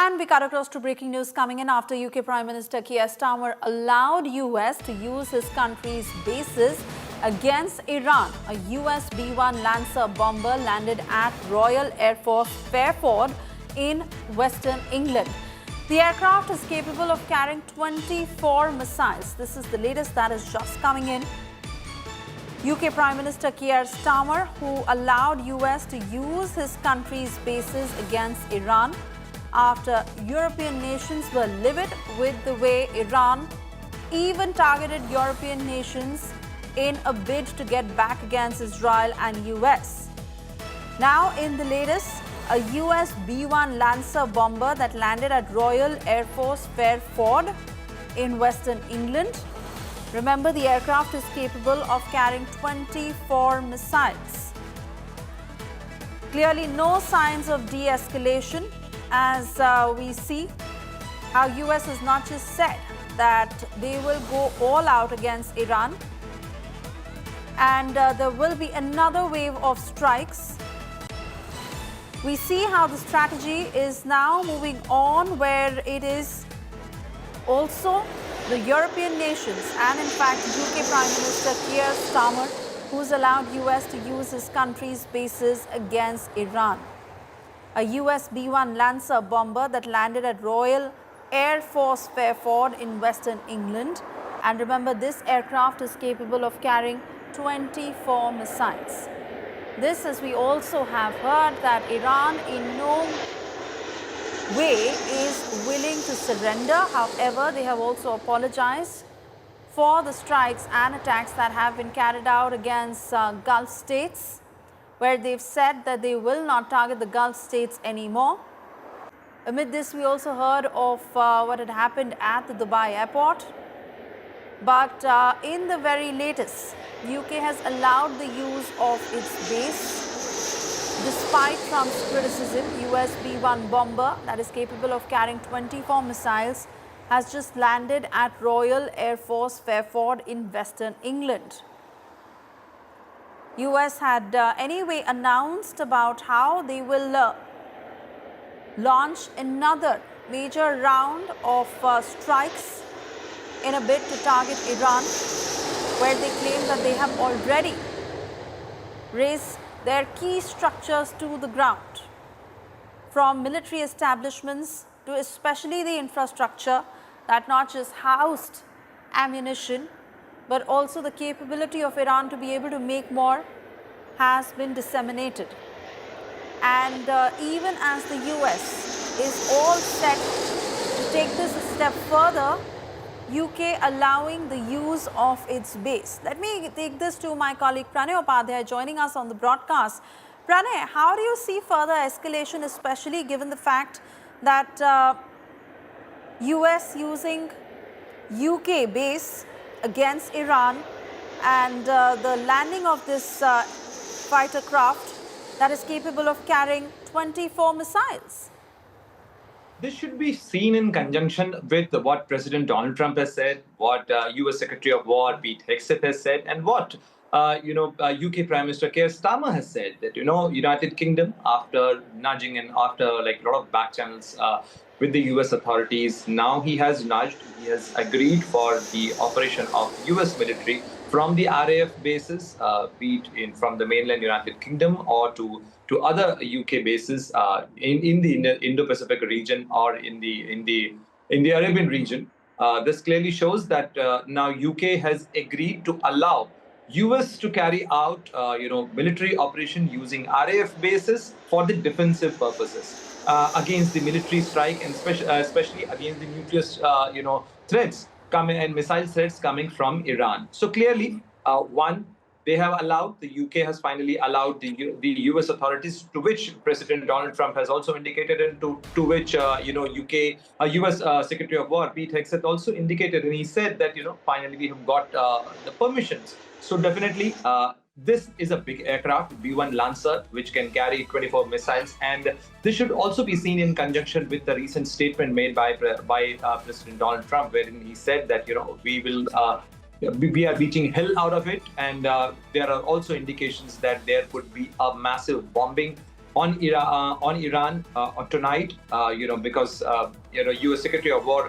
And we cut across to breaking news coming in after UK Prime Minister Keir Starmer allowed US to use his country's bases against Iran. A US B-1 Lancer bomber landed at Royal Air Force Fairford in Western England. The aircraft is capable of carrying 24 missiles. This is the latest that is just coming in. UK Prime Minister Keir Starmer, who allowed US to use his country's bases against Iran after European nations were livid with the way Iran even targeted European nations in a bid to get back against Israel and US. Now in the latest, a US B-1 Lancer bomber that landed at Royal Air Force Fairford in Western England. Remember, the aircraft is capable of carrying 24 missiles. Clearly no signs of de-escalation, as we see how US has not just said that they will go all out against Iran, and there will be another wave of strikes. We see how the strategy is now moving on, where it is also the European nations and in fact UK Prime Minister Keir Starmer who's allowed US to use his country's bases against Iran. A US B-1 Lancer bomber that landed at Royal Air Force Fairford in Western England. And remember, this aircraft is capable of carrying 24 missiles. This, as we also have heard, that Iran in no way is willing to surrender. However, they have also apologized for the strikes and attacks that have been carried out against Gulf states, where they've said that they will not target the Gulf states anymore. Amid this, we also heard of what had happened at the Dubai airport. But in the very latest, the UK has allowed the use of its base. Despite Trump's criticism, US B-1 bomber that is capable of carrying 24 missiles has just landed at Royal Air Force Fairford in Western England. US had anyway announced about how they will launch another major round of strikes in a bid to target Iran, where they claim that they have already razed their key structures to the ground, from military establishments to especially the infrastructure that not just housed ammunition, but also the capability of Iran to be able to make more has been disseminated. And even as the US is all set to take this a step further, UK allowing the use of its base. Let me take this to my colleague Pranay Upadhyay joining us on the broadcast. Pranay, how do you see further escalation, especially given the fact that US using UK base against Iran and the landing of this fighter craft that is capable of carrying 24 missiles? This should be seen in conjunction with what President Donald Trump has said, what US Secretary of War Pete Hegseth has said, and what UK Prime Minister Keir Starmer has said, that United Kingdom, after nudging and after like a lot of back channels with the US authorities, now he has nudged, he has agreed for the operation of US military from the RAF bases, be it from the mainland United Kingdom or to other UK bases in the Indo-Pacific region or in the Arabian region. This clearly shows that now UK has agreed to allow US to carry out military operation using RAF bases for the defensive purposes against the military strike, and especially against the nuclear threats coming and missile threats coming from Iran. So clearly, one, they have allowed, the UK has finally allowed the US authorities, to which President Donald Trump has also indicated, and to which US Secretary of War Pete Hegseth also indicated, and he said that finally we have got the permissions. So definitely this is a big aircraft, B-1 Lancer, which can carry 24 missiles, and this should also be seen in conjunction with the recent statement made by President Donald Trump, wherein he said that we are beating hell out of it, and there are also indications that there could be a massive bombing on Iran tonight. Because U.S. Secretary of War